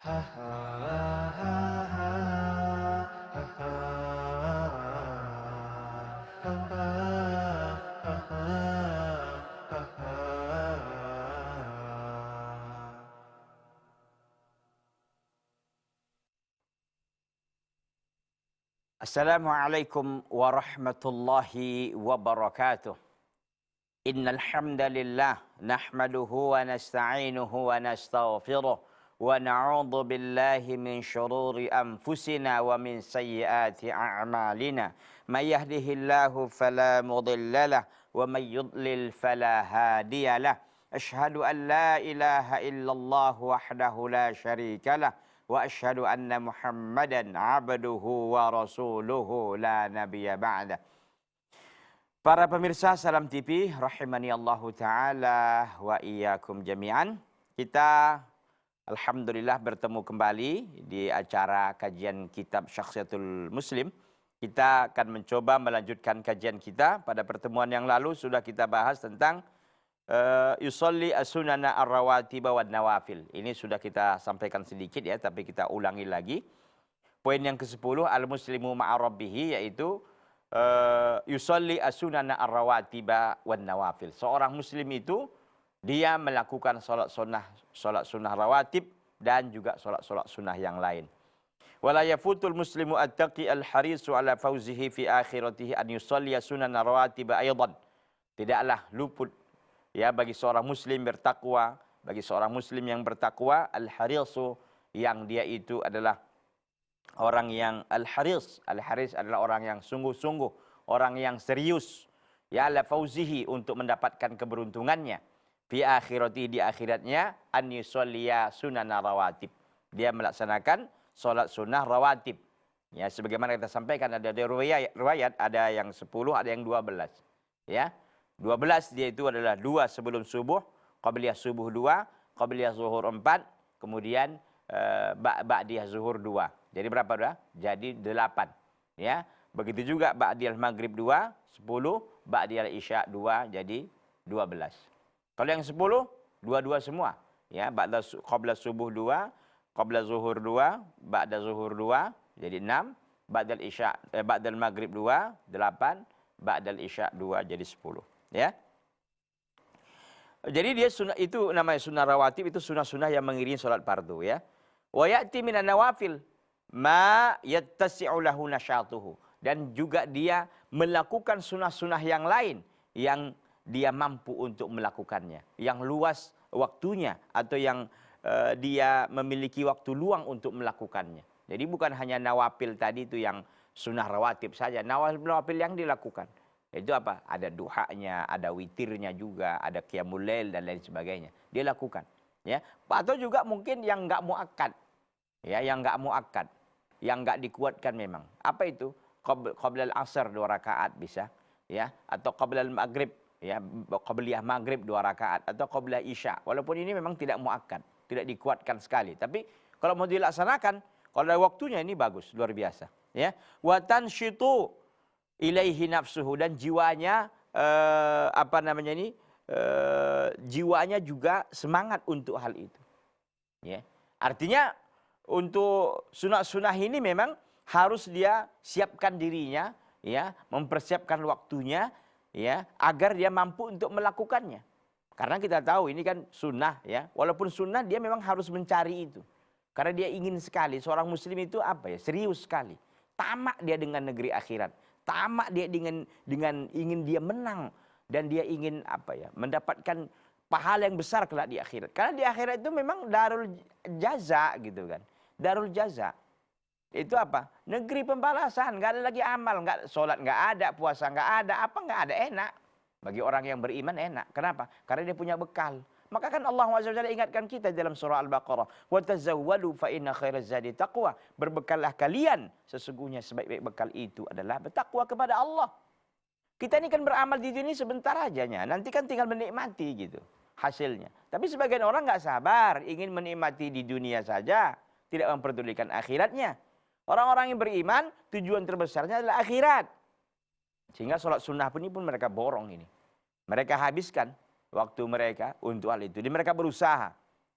Assalamualaikum warahmatullahi wabarakatuh. Innal hamdalillah nahmaduhu wa nasta'inuhu wa nastaghfiruh wa na'udzu billahi min shururi anfusina wa min sayyiati a'malina. May yahdihillahu fala mudhillalah wa may yudlil fala hadiyalah. Asyhadu an la ilaha illallah wahdahu la syarikalah wa asyhadu anna Muhammadan abduhu wa rasuluhu la nabiyya ba'da. Para pemirsa Salam TV rahimani Allahu taala wa iyyakum jami'an. Kita alhamdulillah bertemu kembali di acara kajian kitab Syakhsiyatul Muslim. Kita akan mencoba melanjutkan kajian kita. Pada pertemuan yang lalu sudah kita bahas tentang yusolli as-sunana ar-rawatiba wan nawafil. Ini sudah kita sampaikan sedikit ya, tapi kita ulangi lagi. Poin yang ke-10 al-muslimu ma'a rabbih, yaitu yusolli as-sunana ar-rawatiba wan nawafil. Seorang muslim itu dia melakukan salat sunnah rawatib dan juga salat sunnah yang lain. Wala yafutul muslimu at-taqi al-harisu ala fawzihi fi akhiratihi an yusolli as-sunana rawatiba aidan. Tidaklah luput ya bagi seorang muslim bertakwa, bagi seorang muslim yang bertakwa, al-harisu, yang dia itu adalah orang yang al-haris. Al-haris adalah orang yang sungguh-sungguh, orang yang serius. Ya la fauzihi, untuk mendapatkan keberuntungannya. Fi akhirati, di akhiratnya, an yusolliya sunana rawatib. Dia melaksanakan solat sunnah rawatib. Ya, sebagaimana kita sampaikan ada riwayat, ada yang 10, ada yang 12. Ya. 12 dia itu adalah 2 sebelum subuh, qabliyah subuh 2, qabliyah zuhur 4, kemudian ba'diyah zuhur 2. Jadi berapa dah? Jadi 8. Ya. Begitu juga ba'diyah maghrib 2, 10, ba'diyah isya 2, jadi 12. Kalau yang 10, 2 semua. Ya, qabla subuh 2, qabla zuhur 2, ba'da zuhur 2, jadi 6, ba'dal isya ba'dal maghrib 2, 8, ba'dal isya 2, jadi 10. Ya. Jadi dia sunnah, itu namanya sunnah rawatib, itu sunnah-sunnah yang mengiringi salat fardu ya. Wa ya'ti minan nawafil ma yattasi'u lahu nasyatuhu, dan juga dia melakukan sunnah-sunnah yang lain yang dia mampu untuk melakukannya, yang luas waktunya atau yang dia memiliki waktu luang untuk melakukannya. Jadi bukan hanya nawafil tadi itu yang sunnah rawatib saja, nawafil yang dilakukan. Itu apa? Ada duhanya, ada witirnya juga, ada qiyamul lail dan lain sebagainya. Dia lakukan, ya. Atau juga mungkin yang enggak muakkad. Ya, yang enggak muakkad, yang enggak dikuatkan memang. Apa itu? Qabla al-asr 2 rakaat bisa, ya, atau qabla al-maghrib, ya, qabliyah maghrib 2 rakaat, atau qabla isya. Walaupun ini memang tidak muakkad, tidak dikuatkan sekali, tapi kalau mau dilaksanakan, kalau ada waktunya ini bagus, luar biasa, ya. Wa tanshitu ilaihi nafsuhu, dan jiwanya jiwanya juga semangat untuk hal itu. Ya. Artinya untuk sunah-sunah ini memang harus dia siapkan dirinya, ya, mempersiapkan waktunya, ya, agar dia mampu untuk melakukannya. Karena kita tahu ini kan sunnah, ya. Walaupun sunnah dia memang harus mencari itu. Karena dia ingin sekali, seorang muslim itu apa ya? Serius sekali. Tamak dia dengan negeri akhirat. Tamak dia dengan ingin dia menang, dan dia ingin apa ya, mendapatkan pahala yang besar kelak di akhirat. Karena di akhirat itu memang darul jaza gitu kan. Darul jaza. Itu apa? Negeri pembalasan, enggak ada lagi amal, enggak salat, enggak ada, puasa enggak ada, apa enggak ada, enak. Bagi orang yang beriman enak. Kenapa? Karena dia punya bekal. Maka kan Allah SWT ingatkan kita dalam surah Al-Baqarah, wa tazawwadu fa inna khairaz zadi taqwa. Berbekallah kalian, sesungguhnya sebaik-baik bekal itu adalah bertakwa kepada Allah. Kita ini kan beramal di dunia sebentar aja, nanti kan tinggal menikmati gitu hasilnya. Tapi sebagian orang nggak sabar, ingin menikmati di dunia saja, tidak memperdulikan akhiratnya. Orang-orang yang beriman tujuan terbesarnya adalah akhirat. Sehingga sholat sunnah pun mereka borong ini. Mereka habiskan waktu mereka untuk hal itu. Jadi mereka berusaha,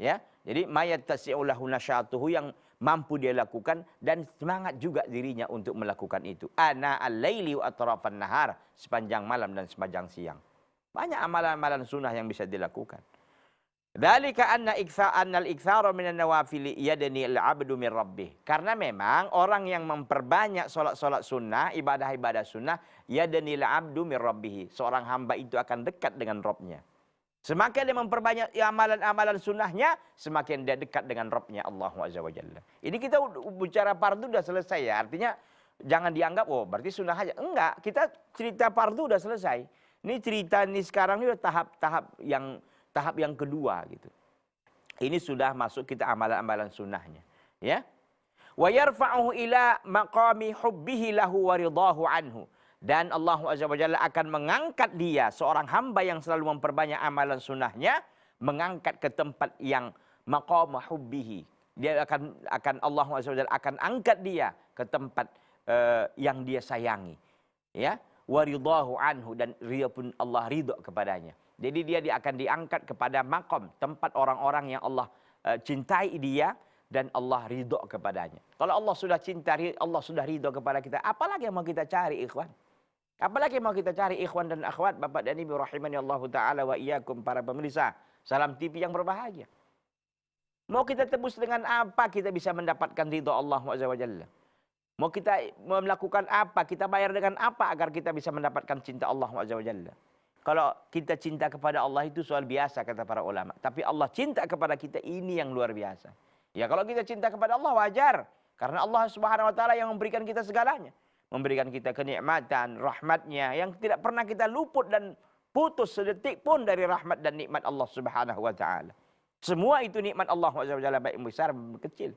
Ya, jadi mayat tasi'ulahu nasyatuhu, yang mampu dia lakukan dan semangat juga dirinya untuk melakukan itu. Ana al-laili wa atrafan nahar, sepanjang malam dan sepanjang siang. Banyak amalan-amalan sunnah yang bisa dilakukan. Dzalika anna al-iktsara minan nawafil yadni al-'abdu min rabbih. Karena memang orang yang memperbanyak salat-salat sunnah, ibadah-ibadah sunnah, yadni al-'abdu min rabbih. Seorang hamba itu akan dekat dengan Rabb-nya. Semakin dia memperbanyak amalan-amalan sunnahnya, semakin dia dekat dengan Rabb-nya Allah Azza wa Jalla. Ini kita bicara fardu sudah selesai ya. Artinya jangan dianggap, oh berarti sunnah aja. Enggak, kita cerita fardu sudah selesai. Ini cerita ini sekarang ini tahap yang kedua gitu. Ini sudah masuk kita amalan-amalan sunnahnya. Ya. Wa yarfa'uhu ila maqami hubbihi lahu wa ridahu anhu. Dan Allah Azza wa Jalla akan mengangkat dia, seorang hamba yang selalu memperbanyak amalan sunnahnya, mengangkat ke tempat yang maqam hubbihi. Dia akan Allah Azza wa Jalla akan angkat dia ke tempat yang dia sayangi. Ya, waridahu anhu, dan dia pun Allah ridha kepadanya. Jadi dia akan diangkat kepada maqam, tempat orang-orang yang Allah cintai dia dan Allah ridha kepadanya. Kalau Allah sudah cinta, Allah sudah ridha kepada kita, apalagi yang mau kita cari, ikhwan? Apalagi mau kita cari, ikhwan dan akhwat, bapak dan ibu rahimani Allah taala wa iyyakum, para pemirsa Salam TV yang berbahagia. Mau kita tebus dengan apa kita bisa mendapatkan ridha Allah Azza wa Jalla? Mau kita melakukan apa, kita bayar dengan apa agar kita bisa mendapatkan cinta Allah Azza wa Jalla? Kalau kita cinta kepada Allah itu soal biasa kata para ulama, tapi Allah cinta kepada kita, ini yang luar biasa. Ya, kalau kita cinta kepada Allah wajar, karena Allah Subhanahu wa taala yang memberikan kita segalanya. Memberikan kita kenikmatan, rahmatnya, yang tidak pernah kita luput dan putus sedetik pun dari rahmat dan nikmat Allah Subhanahu wa taala. Semua itu nikmat Allah Azza wa Jalla, baik besar maupun kecil.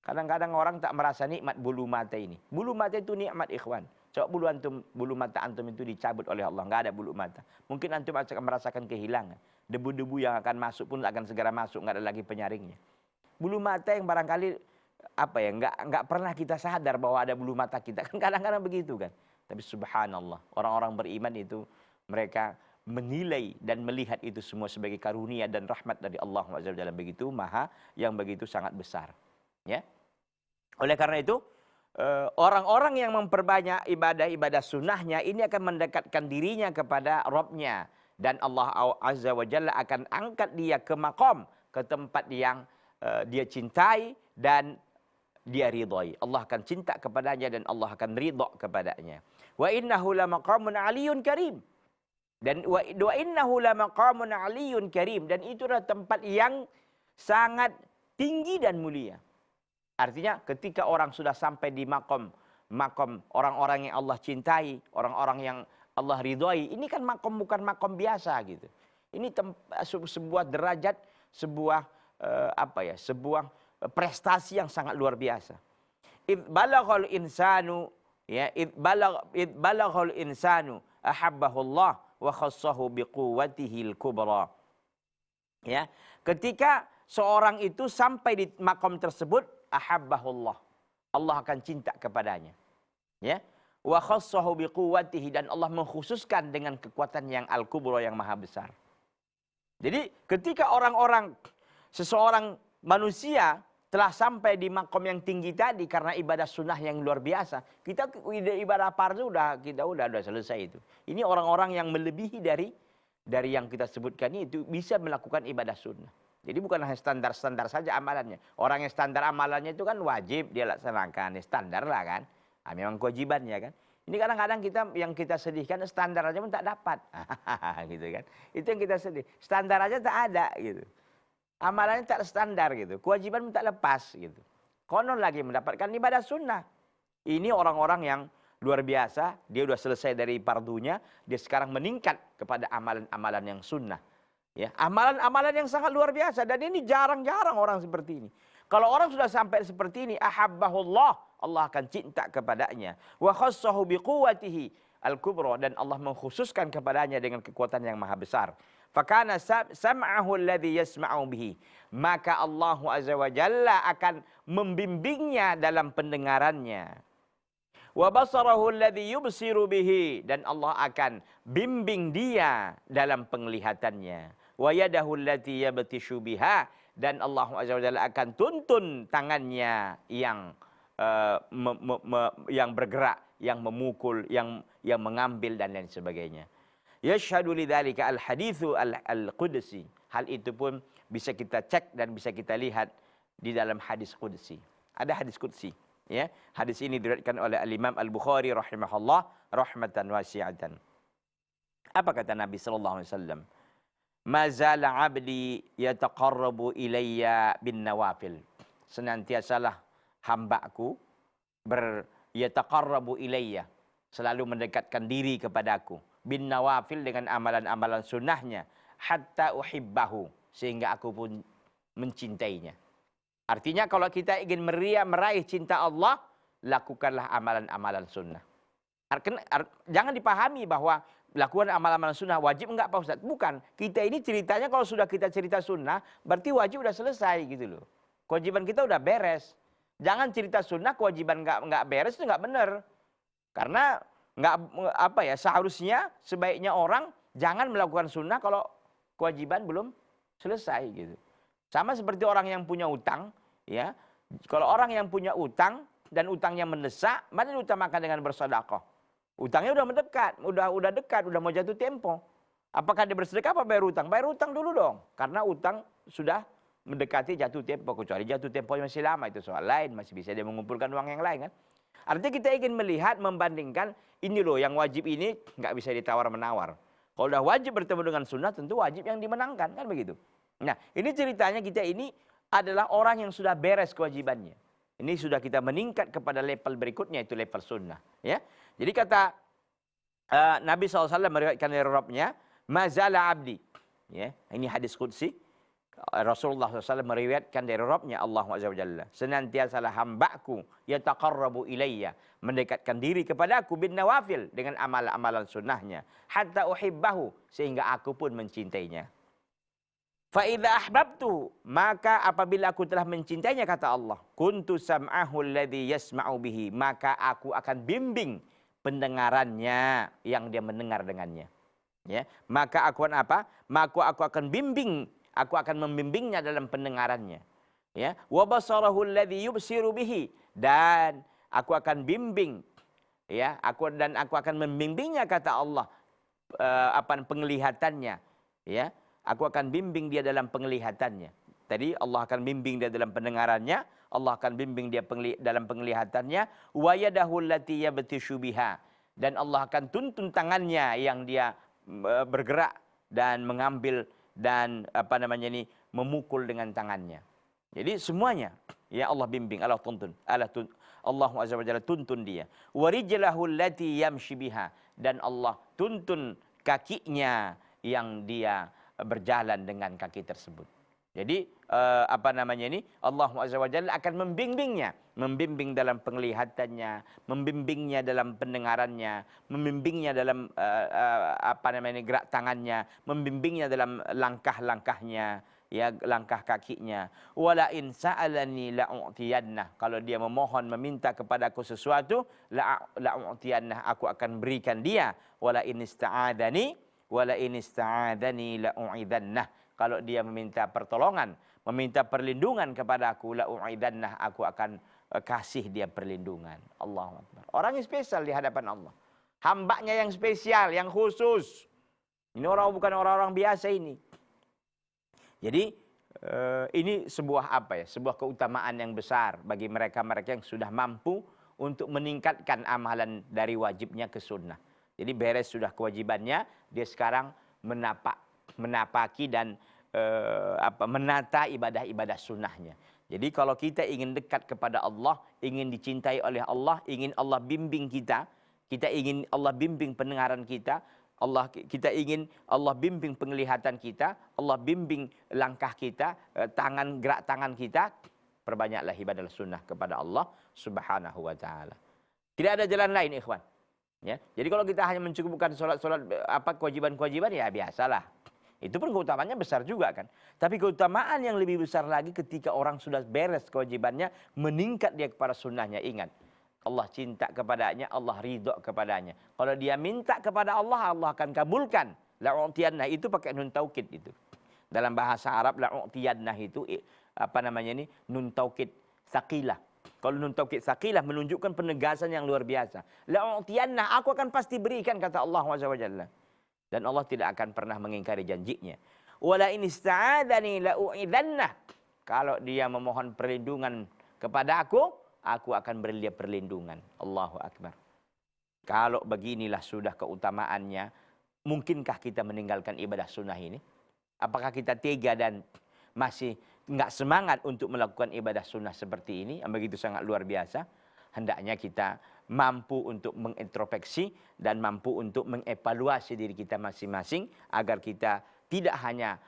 Kadang-kadang orang tak merasa nikmat bulu mata ini. Bulu mata itu nikmat, ikhwan. Coba bulu mata antum itu dicabut oleh Allah, enggak ada bulu mata. Mungkin antum akan merasakan kehilangan. Debu-debu yang akan masuk pun akan segera masuk, enggak ada lagi penyaringnya. Bulu mata yang barangkali enggak pernah kita sadar bahwa ada bulu mata kita, kan kadang-kadang begitu kan. Tapi subhanallah, orang-orang beriman itu mereka menilai dan melihat itu semua sebagai karunia dan rahmat dari Allah Azza wa Jalla, begitu maha, yang begitu sangat besar. Ya. Oleh karena itu, orang-orang yang memperbanyak ibadah-ibadah sunnahnya ini akan mendekatkan dirinya kepada Rabb-nya, dan Allah Azza wa Jalla akan angkat dia ke maqam, ke tempat yang dia cintai dan dia ridhai. Allah akan cinta kepadanya dan Allah akan ridha kepadanya. Wa innahu lamaqamun 'aliyyun karim. Dan wa innahu lamaqamun 'aliyyun karim, dan itu adalah tempat yang sangat tinggi dan mulia. Artinya ketika orang sudah sampai di maqam orang-orang yang Allah cintai, orang-orang yang Allah ridhai, ini kan maqam bukan maqam biasa gitu. Ini sebuah derajat, sebuah sebuah prestasi yang sangat luar biasa. Id balaghal insanu, ya, id balaghal insanu ahabbahu Allah wa khassahu biquwwatihi al-kubra. Ya, ketika seorang itu sampai di makom tersebut, ahabbahu Allah, Allah akan cinta kepadanya. Ya, wa khassahu biquwwatihi, dan Allah mengkhususkan dengan kekuatan yang al-kubra, yang maha besar. Jadi ketika seseorang manusia telah sampai di makom yang tinggi tadi karena ibadah sunnah yang luar biasa, kita ibadah fardu kita udah selesai itu. Ini orang-orang yang melebihi dari yang kita sebutkan itu bisa melakukan ibadah sunnah. Jadi bukan hanya standar-standar saja amalannya. Orang yang standar amalannya itu kan wajib dia laksanakan, standar lah kan. Memang kewajibannya kan. Ini kadang-kadang yang kita sedihkan, standar aja pun tak dapat. Gitu kan. Itu yang kita sedih. Standar aja tak ada gitu. Amalannya tak standar gitu, kewajiban tak lepas gitu. Konon lagi mendapatkan ibadah sunnah. Ini orang-orang yang luar biasa, dia sudah selesai dari fardunya, dia sekarang meningkat kepada amalan-amalan yang sunnah. Ya, amalan-amalan yang sangat luar biasa, dan ini jarang-jarang orang seperti ini. Kalau orang sudah sampai seperti ini, ahabbahullah, Allah akan cinta kepadanya. Wa khassahu biquwwatihi al-kubra, dan Allah mengkhususkan kepadanya dengan kekuatan yang maha besar. Fakana sam'ahu alladhi yasma'u bihi, maka Allah Azza wa Jalla akan membimbingnya dalam pendengarannya. Wa basarahu alladhi yubsiru bihi, dan Allah akan bimbing dia dalam penglihatannya. Wa yadahu allati yabtishu biha, dan Allah Azza wa Jalla akan tuntun tangannya yang yang bergerak, yang memukul, yang mengambil dan lain sebagainya. Yashhadu lidzalika al-haditsu al-qudsi. Hal itu pun bisa kita cek dan bisa kita lihat di dalam hadis qudsi. Ada hadis qudsi, ya. Hadis ini diriwayatkan oleh Al-Imam Al-Bukhari rahimahullah rahmatan wasi'atan. Apa kata Nabi sallallahu alaihi wasallam? Mazala 'abdi yataqarrabu ilayya bin nawafil. Senantiasalah hambaku yataqarrabu ilayya, selalu mendekatkan diri kepadaku, bin nawafil, dengan amalan-amalan sunnahnya, hatta uhibbahu, sehingga aku pun mencintainya. Artinya kalau kita ingin meraih cinta Allah, lakukanlah amalan-amalan sunnah. Jangan dipahami bahwa lakukan amalan-amalan sunnah wajib enggak Pak Ustaz? Bukan. Kita ini ceritanya kalau sudah kita cerita sunnah, berarti wajib udah selesai gitu loh. Kewajiban kita udah beres. Jangan cerita sunnah kewajiban nggak beres, itu nggak benar. Karena seharusnya sebaiknya orang jangan melakukan sunnah kalau kewajiban belum selesai gitu. Sama seperti orang yang punya utang, ya. Kalau orang yang punya utang dan utangnya mendesak, mana diutamakan dengan bersedekah? Utangnya udah mendekat, udah dekat, udah mau jatuh tempo. Apakah dia bersedekah apa bayar utang? Bayar utang dulu dong, karena utang sudah mendekati jatuh tempo. Kecuali jatuh tempo masih lama, itu soal lain, masih bisa dia mengumpulkan uang yang lain kan. Artinya kita ingin melihat, membandingkan, ini loh yang wajib ini nggak bisa ditawar-menawar. Kalau udah wajib bertemu dengan sunnah, tentu wajib yang dimenangkan, kan begitu. Nah, ini ceritanya kita ini adalah orang yang sudah beres kewajibannya. Ini sudah kita meningkat kepada level berikutnya, itu level sunnah. Ya, jadi kata Nabi SAW meriwayatkan dari Rabbnya, mazala abdi. Ya, ini hadis qudsi. Rasulullah SAW meriwayatkan dari Rabbnya Allah Azza wa Jalla, senantiasalah hambaku yataqarrabu ilayya, mendekatkan diri kepada aku, bin nawafil, dengan amalan-amalan sunnahnya, hatta uhibbahu, sehingga aku pun mencintainya. Fa idza ahbabtu, maka apabila aku telah mencintainya, kata Allah, kuntu sam'ahu alladhi yasma'u bihi, maka aku akan bimbing pendengarannya yang dia mendengar dengannya. Ya, maka aku akan apa? Maka aku akan bimbing, aku akan membimbingnya dalam pendengarannya. Ya, wa basarahu alladhi yubsiru bihi, dan aku akan bimbing, ya, aku akan membimbingnya, kata Allah, penglihatannya, ya. Aku akan bimbing dia dalam penglihatannya. Tadi Allah akan bimbing dia dalam pendengarannya, Allah akan bimbing dia dalam penglihatannya, wa yadahu allati yabtishu biha, dan Allah akan tuntun tangannya yang dia bergerak dan mengambil dan memukul dengan tangannya. Jadi semuanya ya Allah bimbing, Allah tuntun, Allah Azza wa Jalla tuntun dia. Wa rijlahu allati yamshi biha, dan Allah tuntun kakinya yang dia berjalan dengan kaki tersebut. Jadi Allah Azza wa Jalla akan membimbing dalam penglihatannya, membimbingnya dalam pendengarannya, membimbingnya dalam gerak tangannya, membimbingnya dalam langkah-langkahnya, ya, langkah kakinya. Wala in sa'alani la'u'tiyanna, kalau dia memohon meminta kepadaku sesuatu, la'u'tiyanna, aku akan berikan dia. Wala in ista'adani la'u'idannah, kalau dia meminta pertolongan, meminta perlindungan kepadaku, la'u'idannah, aku akan kasih dia perlindungan. Allahu Akbar. Orang yang spesial di hadapan Allah. Hambanya yang spesial, yang khusus. Ini bukan orang-orang biasa ini. Jadi ini sebuah sebuah keutamaan yang besar bagi mereka-mereka yang sudah mampu untuk meningkatkan amalan dari wajibnya ke sunnah. Jadi beres sudah kewajibannya, dia sekarang menapaki dan menata ibadah-ibadah sunnahnya. Jadi kalau kita ingin dekat kepada Allah, ingin dicintai oleh Allah, ingin Allah bimbing kita ingin Allah bimbing pendengaran kita, kita ingin Allah bimbing penglihatan kita, Allah bimbing langkah kita, gerak tangan kita, perbanyaklah ibadah sunnah kepada Allah Subhanahu wa taala. Tidak ada jalan lain, ikhwan. Ya, jadi kalau kita hanya mencukupkan sholat kewajiban-kewajiban, ya biasalah. Itu pun keutamaannya besar juga kan. Tapi keutamaan yang lebih besar lagi ketika orang sudah beres kewajibannya, meningkat dia kepada sunnahnya. Ingat, Allah cinta kepadanya, Allah ridho kepadanya. Kalau dia minta kepada Allah, Allah akan kabulkan. La'u'tiyanna, itu pakai nun taukid itu. Dalam bahasa Arab la'u'tiyannah itu apa namanya ini? Nun taukid tsaqilah. Kalau nun taukid tsaqilah menunjukkan penegasan yang luar biasa. La'u'tiyannah, aku akan pasti berikan, kata Allah Azza wa Jalla. Dan Allah tidak akan pernah mengingkari janjinya. Wala in ista'adzani la'u'idzannah. Kalau dia memohon perlindungan kepada aku akan beri dia perlindungan. Allahu Akbar. Kalau beginilah sudah keutamaannya, mungkinkah kita meninggalkan ibadah sunnah ini? Apakah kita tega dan masih enggak semangat untuk melakukan ibadah sunnah seperti ini yang begitu sangat luar biasa? Hendaknya kita mampu untuk mengintrospeksi dan mampu untuk mengevaluasi diri kita masing-masing agar kita tidak hanya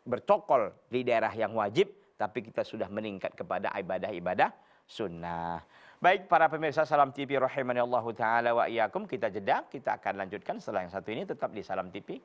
bercokol di daerah yang wajib, tapi kita sudah meningkat kepada ibadah-ibadah sunnah. Baik para pemirsa Salam TV rahimani Allah taala wa iyyakum, kita jeda, kita akan lanjutkan setelah yang satu ini, tetap di Salam TV.